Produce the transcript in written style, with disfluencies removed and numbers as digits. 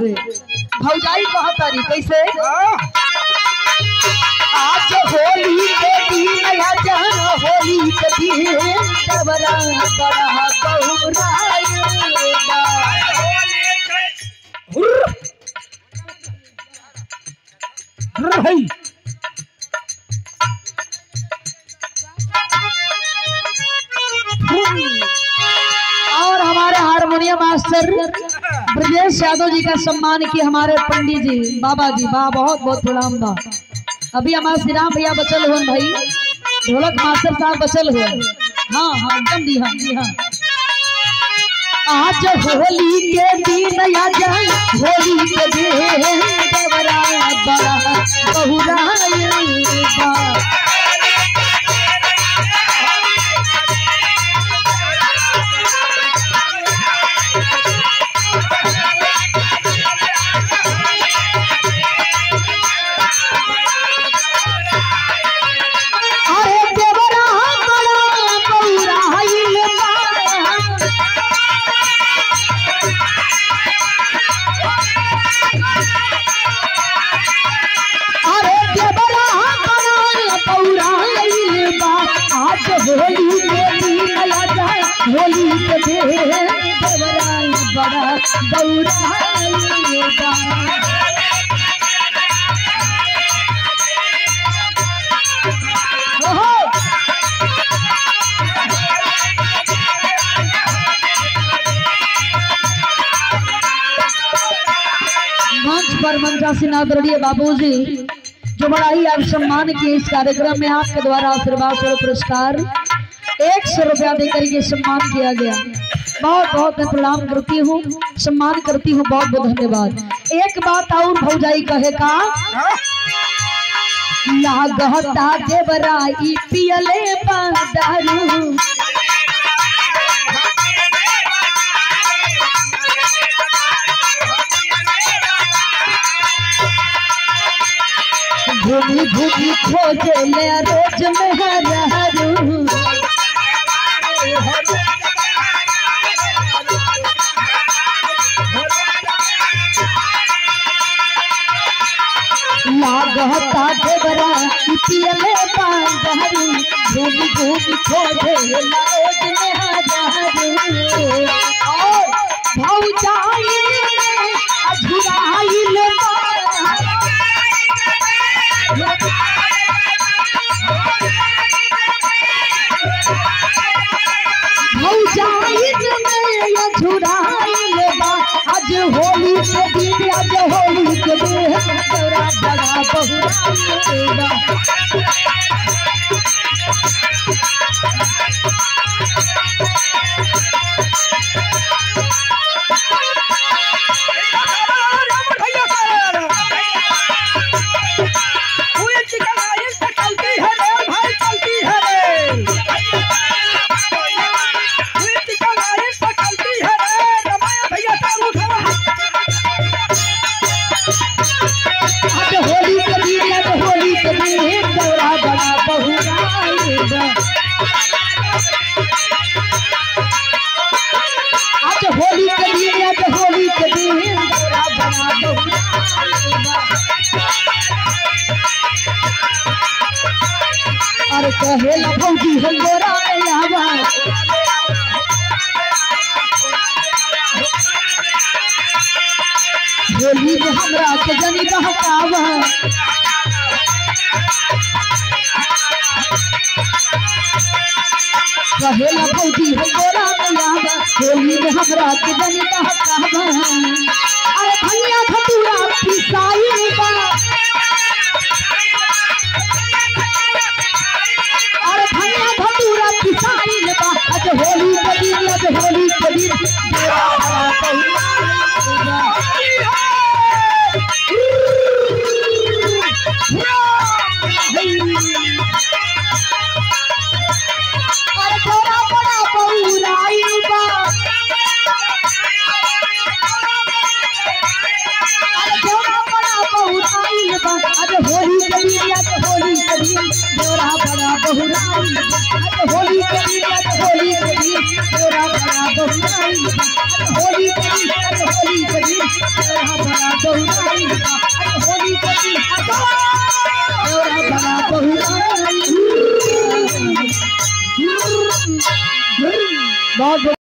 रे भौजाई कहतारी कैसे आज होली के दिन आजा होली के दिन देवरा बड़ा बहुराएगा और हमारे हारमोनियम मास्टर ब्रजेश यादव जी का सम्मान किए हमारे पंडित जी बाबा जी बा बहुत बहुत प्रणाम बा। अभी हमारे श्री राम भैया बचल हुए भाई ढोलक मास्टर साहब बचल हुए। हाँ हाँ एकदम जी हाँ जी हाँ। आज होली के दिन आजा होली के दिन देवरा बड़ा बहुराएगा होली के दिन देवरा बड़ा बहुराएगा मंच पर मंचासीन आदरणीय बाबूजी जो बड़ा ही आप सम्मान किए इस कार्यक्रम में आपके द्वारा आशीर्वाद स्वरूप पुरस्कार 100 रुपया देकर ये सम्मान किया गया। बहुत बहुत मैं प्रणाम करती हूँ सम्मान करती हूँ बहुत बहुत धन्यवाद। एक बात और भौजाई कहे का लागता देवराई पियले दारू घूमी घूमी खोजे ले रोज मेहरारू लागता देवरा पियले दारू घूमी घूमी खोजे ले रोज मेहरारू और भौजाई अझुराइल आज होली के दिन आज होली के दिन तेरा बड़ा बहुराएगा अरे कहे भौजी हम गोरा में आवा होली में हमरा के जनी बहकावा कहे भौजी हम गोरा में आवा होली में हमरा के जनी बहकावा अरे भैया खतुरा पिसाई बा होली के दिन आज होली के दिन बना बहुराई होली के दिन देवरा बना बहुराई बहुत